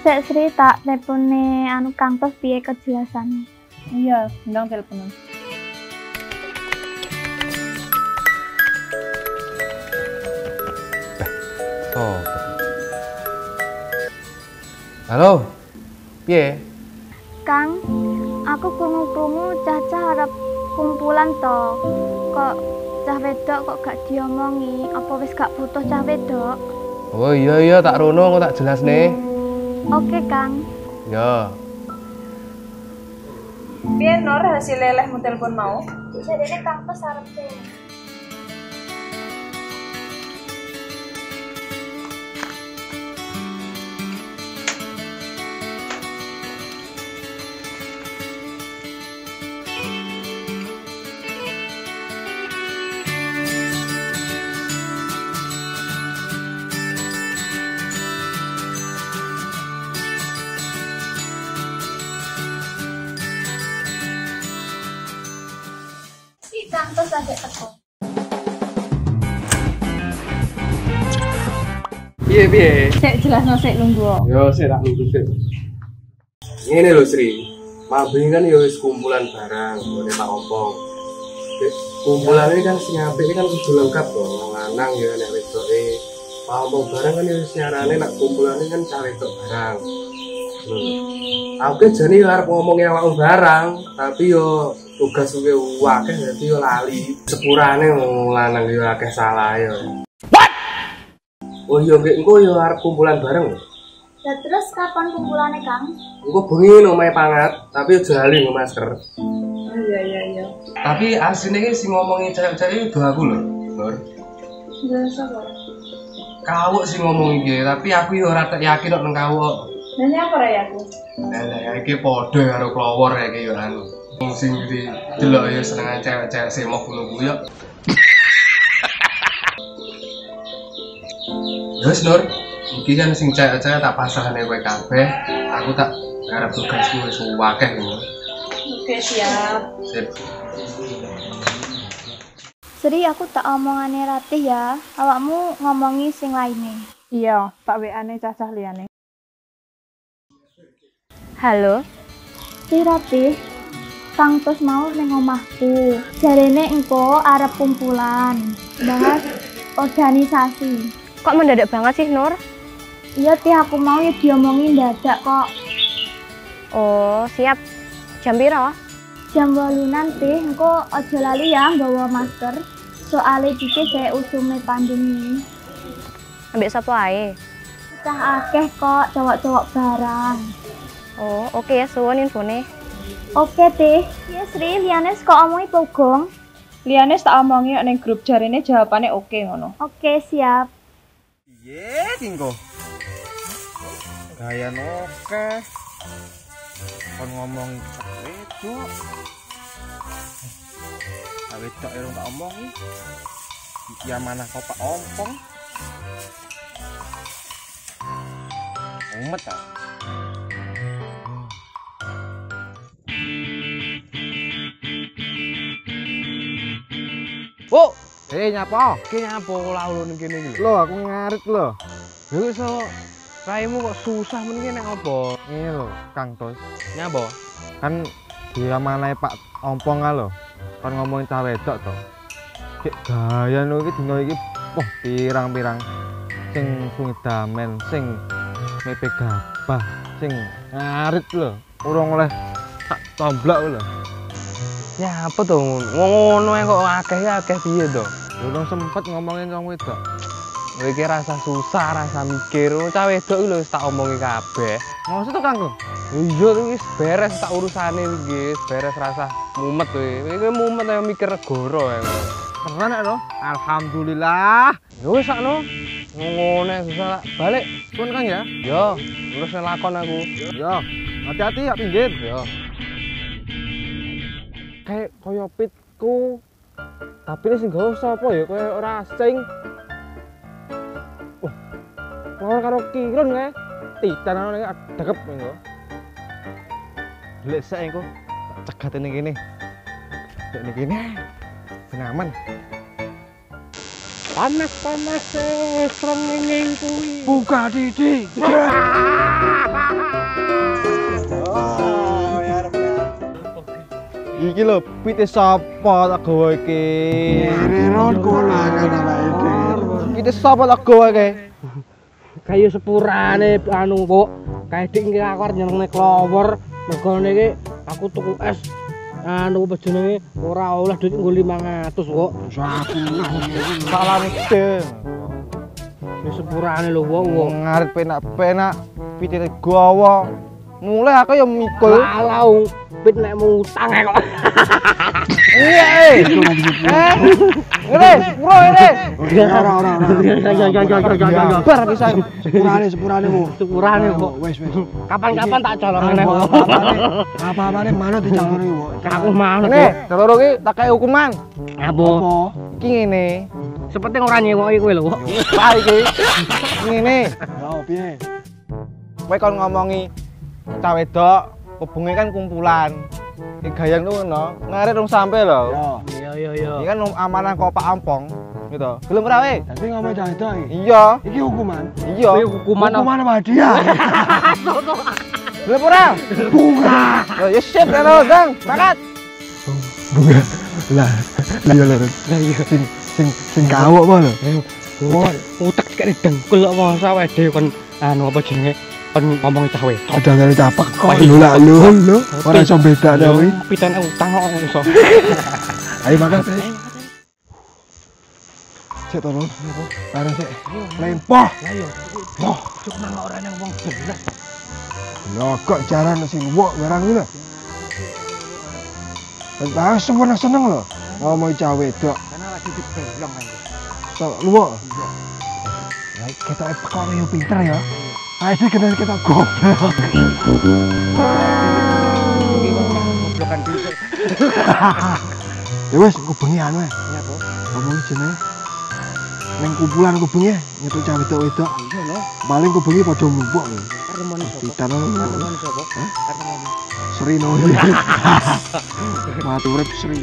Sek Sri tak telepone anu Kang Tos piye kejelasan. Iya, ndang teleponan. Oh. Halo. Piye? Kang, aku krungu-krungu Caca arep kumpulan to. Kok cah wedok kok gak diomongi? Apa wis gak butuh cah wedok? Oh iya tak rono aku tak jelas nih. Oke, Kang. Ya. Piye Nur hasil lelehmu telepon mau? Jadine Kang Tos arep e. Kang Tos lagi teko. Piye? Sik jelasno sik nunggu. Yo sik tak nunggu sik. Ngene lho Sri. Mabing kan yo wis kumpulan barang, ngene Pak Ompong. Kumpulan ini kan sing apik kan kudu lengkap to, lanang ya nek wedoke. Pak Ompong barang kan yo siarane nek kumpulan ini kan cah wedok barang. Aku jane arep ngomongi awakmu barang, tapi yo tugas suwe akeh dadi yo lali. Sepurane lanang yo akeh salah yo. What? Oh iya engko yo arep kumpulan bareng. Lah terus kapan kumpulane, Kang? Engko bengi omahe pangat, tapi aja lali nggo masker. Iya. Tapi asline iki sing ngomongi cewek-cewek itu aku lho, Nur. Iya sapa? Kawuk sing ngomong iki, tapi aku yo ora tak yakin kok nang kawuk. Nanya apa ya aku? Lah iki padha karo kelowor ya iki yo anu. Sing delok ya senengan cewek-cewek semok ngono ku yo. Terus Nur, iki kan sing cewek-cewek tak pasrahane kowe kabeh, aku tak garap tugasku wis akeh ngono. Oke, siap. Sip. Sri, aku tak omongane Ratih ya. Awakmu ngomongi sing lainnya. Iya, tak WA-ne cacah liyane. Halo. Si Ratih, Kang Tos mau ning omahku. Jarene engko arep kumpulan, bahas organisasi. Kok mendadak banget sih, Nur? Iya, Tih, aku mau ya diomongin dadak kok. Oh, siap. Jam piro? Jam 8 nanti, engko aja lali ya bawa masker. Soale iki saya usume pandemi. Ambek sapa ae? Cah akeh kok cowok-cowok barang. Oh, oke ya, suwun infone. Oke, Tih. Ya, Sri, liyane kok omongi pogong. Liyane tak omongi ning grup jarine jawabane oke ngono. Oke, siap. Iya, Kingko. Gaya oke. Kon ngomong wedok. Wedok irung tak omongi. Ya mana kau Pak Ompong? Umet ah. Oh, Nyapa? ki nyapa laulun kene iki lho. Lo aku ngarit lo. Lho iso raimu kok susah men iki nek opo? Ini lo, Kang Tos. Nyapa? Kan dia mana Pak Ompong lo. Kan ngomongin cah wedok to. Cek gaya no iki dino iki wah pirang-pirang sing sungi damen, sing mepe gabah, sing ngarit lho. Urung oleh tak tomblak lho. Ya apa to ngono kok akeh piye to? Urung sempet ngomongin cah wedok. Kowe iki rasa susah, rasa mikir. Cah wedok iki lho wis tak omongi kabeh. Maksud to Kang? Iya wis beres tak urusane iki, wis beres rasa mumet kowe. Kowe mumet ayo mikir negara ya. Tenan nek no? Alhamdulillah. Ya wis sakno. Ngono susah balik. Pun Kang ya? Yo, terus lakon aku. Yo, hati-hati ya pinggir. Yo. Kayak koyo pitku. Tapi ini sing gak usah apa ya, koyo ora asing. Lawan karo kirun kae. Titan ana iki degep engko. Lek sik engko tak cegat ning kene. Dek ning kene. Ben aman. Panas-panas srengenge kuwi. Buka didik. Iki lho, pite sapa tak gawa iki? Ron kolangan awake dhewe. Pite sapa tak gawa iki? Kayu sepurane anu, Bu. Kae dik iki aku arep nyenengne klower. Mergo niki aku tuku es anu apa jenenge ora oleh duit nggo 500, Bu. Salah mikir. Wis sepurane lho, Bu. Ngarep penak-penak pite gawa. Mulai aku ya mikul. Alah, pit nek ngutang kok. Iya, Ini, bro, ini. Ora. Bar bisa. Sepurane, Bu. Sepurane, Bu. Wis. Kapan-kapan tak colong meneh. Apa-apane manut dijaluri, Bu. Aku manut. Nih, telur iki tak kei hukuman. Apa? Iki ngene. Seperti ora nyewoki kowe lho, Bu. Lah iki. Ngene. Ya, piye? Kowe kon ngomongi cah wedok, hubunge kan kumpulan. Iki gayang ngono, ngaret rung sampe lho. Iya. Iki kan amanah kok Pak Ampong gitu. Gelem ora we? Dadi ngomong cah itu iki. Iya. Iki hukuman. Iya. Hukuman Hukuman apa hadiah? Gelem ora? Bunga. Ya sip lho, Dang. Berangkat. Bunga. Lah iya lho. Lah iya sing kawok apa lho? utek kene dengkul kok masa wede kon anu apa jenenge kon ngomong cah wedok. Kadang-kadang capek kok lho. Ora iso bedakne kuwi. Pitane utang kok iso. Ayo makan. Cek to, Lur. Bareng sik. Lempoh. Lah iya. Wah, cuk nang ora nang wong belas. Lho kok jaran sing wok barang iki lho. Wis seneng lho. Ngomong cah wedok. Karena lagi dibelong kan. Sok luwok. Ya kita pekone yo pinter ya. Ayo sih kenal kita goblok. Goblokan dulu. Ya wis kubengi anu ae. Iya, Bu. Ngomong jenenge. Ning kumpulan kubengi nyetuk cah wedok-wedok. Iya lho. Paling kubengi padha mlumpuk lho. Aremon sapa? Pitan Aremon sapa? Aremon. Sri no. Mati urip Sri.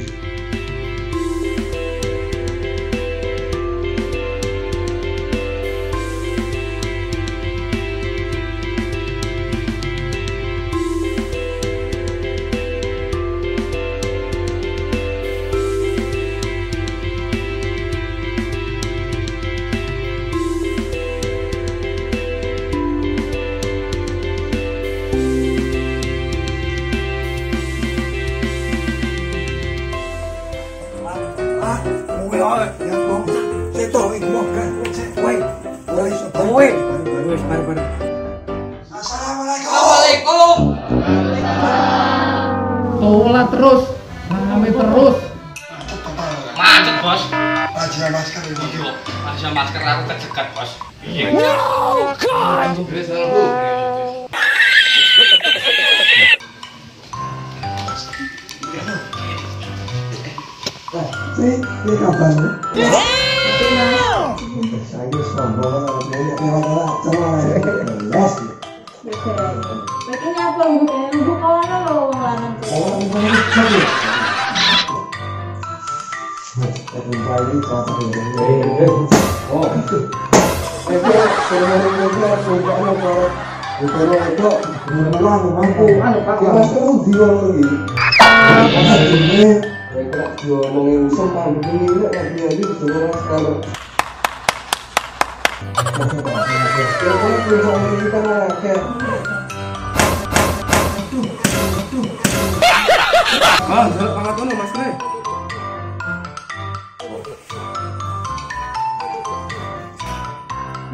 Tolak terus, nami terus. Macet, Bos. Ajian masker iki. Ada masker aku kejegat, Bos. Iya. Ini kapan? Saya sombong banyak lewat coba. Les. Ini apa nggo kawan lo wong lanang.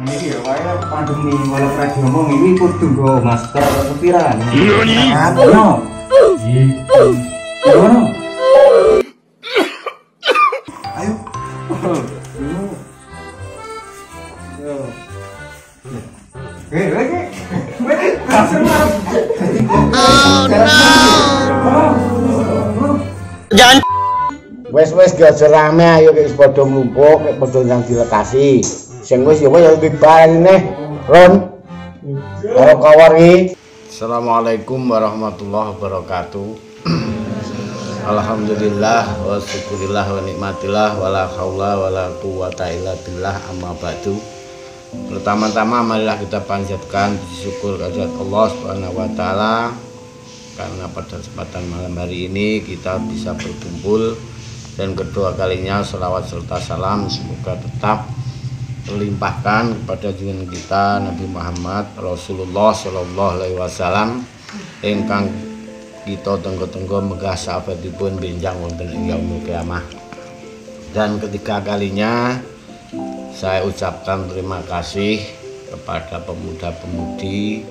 Ini ya kaya pandemi walau Fred ngomong ini kudu nggo masker kepiran. Apa no? Gimana? Ayo. Jangan Wes gak rame ayo kayak padha mlumpuk kayak padha yang dilekasi. Sing wis ya wis dibarene Ron. Karo kawar iki. Assalamualaikum warahmatullahi wabarakatuh. Alhamdulillah wa syukurillah wa nikmatillah wala haula wala quwata illa billah amma ba'du. Pertama-tama marilah kita panjatkan syukur kehadirat Allah Subhanahu wa taala karena pada kesempatan malam hari ini kita bisa berkumpul, dan kedua kalinya selawat serta salam semoga tetap terlimpahkan kepada junjungan kita Nabi Muhammad Rasulullah Shallallahu Alaihi Wasallam ingkang kita tenggo-tenggo megah sahabatipun benjang wonten ing yaumul kiamah. Dan ketiga kalinya saya ucapkan terima kasih kepada pemuda-pemudi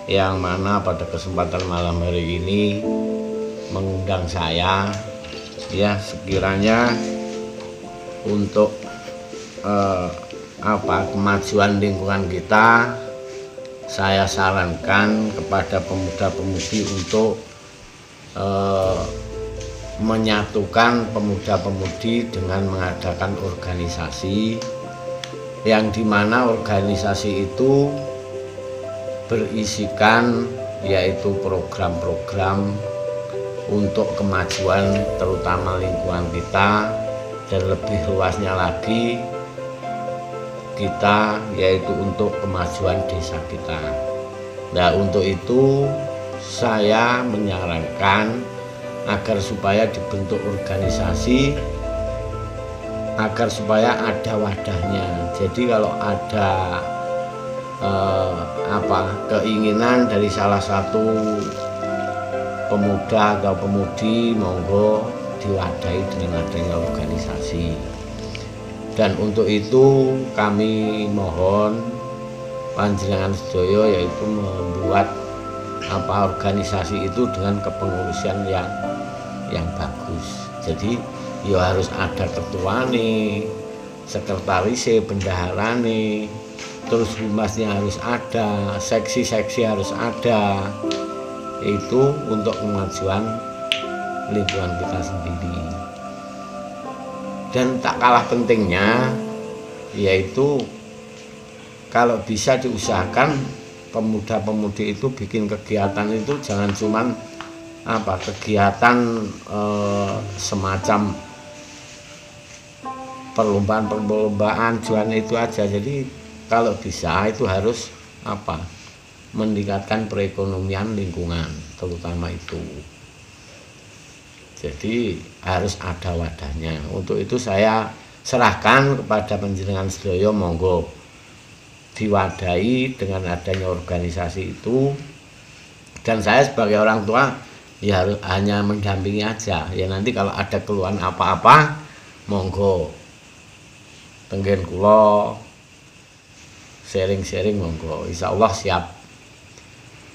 yang mana pada kesempatan malam hari ini mengundang saya, ya, sekiranya untuk kemajuan lingkungan kita, saya sarankan kepada pemuda-pemudi untuk menyatukan pemuda-pemudi dengan mengadakan organisasi, yang dimana organisasi itu berisikan yaitu program-program untuk kemajuan terutama lingkungan kita, dan lebih luasnya lagi kita yaitu untuk kemajuan desa kita. Nah, untuk itu saya menyarankan agar supaya dibentuk organisasi, agar supaya ada wadahnya. Jadi kalau ada keinginan dari salah satu pemuda atau pemudi, monggo diwadahi dengan adanya organisasi. Dan untuk itu kami mohon panjenengan sedaya yaitu membuat organisasi itu dengan kepengurusan yang bagus. Jadi ya harus ada ketua nih, sekretaris, bendahara nih, terus humasnya harus ada, seksi-seksi harus ada. Itu untuk kemajuan lingkungan kita sendiri. Dan tak kalah pentingnya yaitu kalau bisa diusahakan pemuda-pemudi itu bikin kegiatan itu jangan cuman kegiatan semacam perlombaan jualan itu aja. Jadi kalau bisa itu harus meningkatkan perekonomian lingkungan terutama itu. Jadi harus ada wadahnya. Untuk itu saya serahkan kepada panjenengan sedaya, monggo diwadahi dengan adanya organisasi itu. Dan saya sebagai orang tua ya harus hanya mendampingi aja. Ya nanti kalau ada keluhan apa-apa, monggo tenggen kula sharing-sharing, monggo. Insya Allah siap.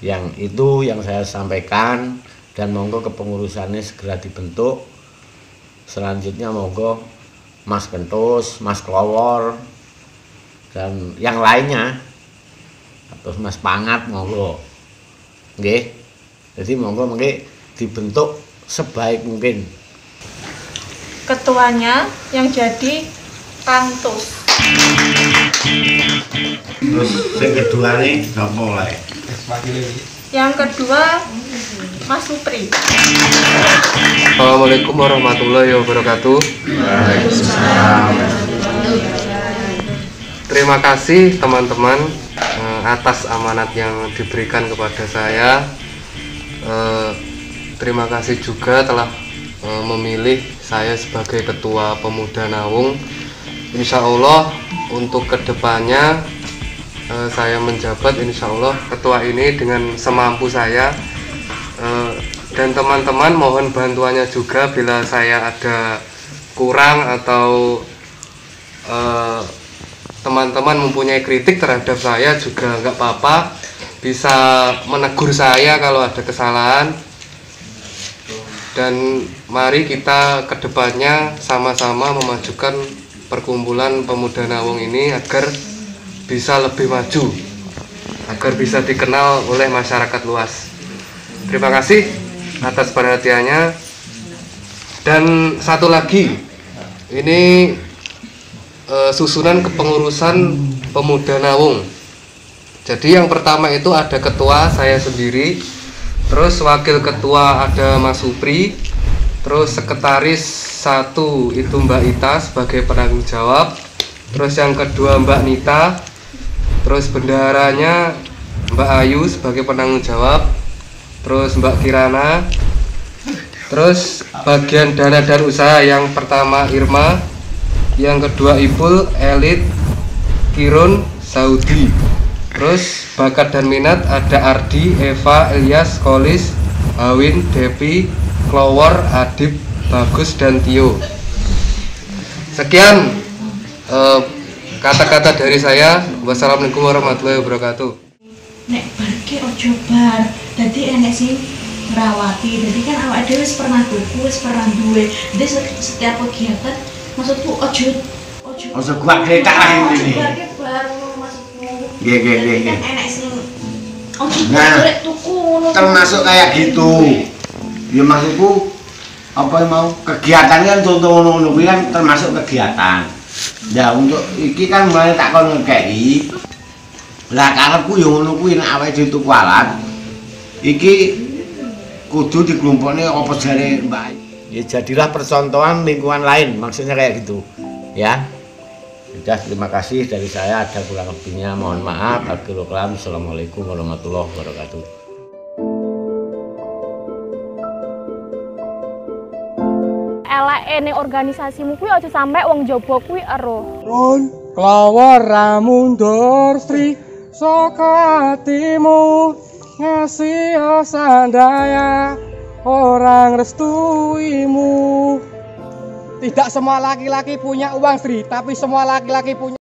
Yang itu yang saya sampaikan. Dan monggo kepengurusannya segera dibentuk. Selanjutnya monggo Mas Kentus, Mas Klowor, dan yang lainnya, atau Mas Pangat, monggo. Nggih. Jadi monggo dibentuk sebaik mungkin. Ketuanya yang jadi Kang Tus. Terus yang kedua nih nggak mulai. Yang kedua Mas Supri. Assalamualaikum warahmatullahi wabarakatuh. Terima kasih teman-teman atas amanat yang diberikan kepada saya. Terima kasih juga telah memilih saya sebagai ketua pemuda Nawung. Insya Allah untuk kedepannya saya menjabat insya Allah ketua ini dengan semampu saya. Dan teman-teman mohon bantuannya juga bila saya ada kurang atau teman-teman mempunyai kritik terhadap saya juga nggak apa-apa, bisa menegur saya kalau ada kesalahan. Dan mari kita kedepannya sama-sama memajukan perkumpulan pemuda Nawung ini agar bisa lebih maju, agar bisa dikenal oleh masyarakat luas. Terima kasih atas perhatiannya. Dan satu lagi, ini susunan kepengurusan pemuda Nawung. Jadi yang pertama itu ada ketua saya sendiri, terus wakil ketua ada Mas Supri, terus sekretaris satu itu Mbak Ita sebagai penanggung jawab, terus yang kedua Mbak Nita, terus bendaharanya Mbak Ayu sebagai penanggung jawab, terus Mbak Kirana, terus bagian dana dan usaha yang pertama Irma, yang kedua Ipul, Elit, Kirun, Saudi. Terus bakat dan minat ada Ardi, Eva, Ilyas, Kolis, Awin, Devi, Klowor, Adib, Bagus, dan Tio. Sekian kata-kata dari saya. Wassalamualaikum warahmatullahi wabarakatuh. Nek barke ojo bar, dadi enek sing ngrawati. Dadi kan awake dhewe wis pernah tuku, wis pernah duwe. Dadi setiap kegiatan maksudku ojo kuat kereta lah ini. Barke bar maksudku. Nggih. Kan enek sing ojo Nah, golek tuku ngono. termasuk kayak gitu. Ya maksudku apa yang mau kegiatan kan contoh ngono kuwi kan termasuk kegiatan. Ya untuk iki kan mulai tak kon ngekeki. Lah karepku yo ngono kuwi nek awake dhewe tuku alat iki kudu dikelompokne apa jare Mbak. Ya jadilah percontohan lingkungan lain, maksudnya kayak gitu. Ya. Sudah, terima kasih dari saya, ada kurang lebihnya mohon maaf. Akhirul kalam. Assalamualaikum warahmatullahi wabarakatuh. Elek organisasimu kuwi aja sampe wong jaba kuwi ero. Run, klawor ra mundur Sri, saka atimu ngasih sandaya orang restuimu. Tidak semua laki-laki punya uang Sri, tapi semua laki-laki punya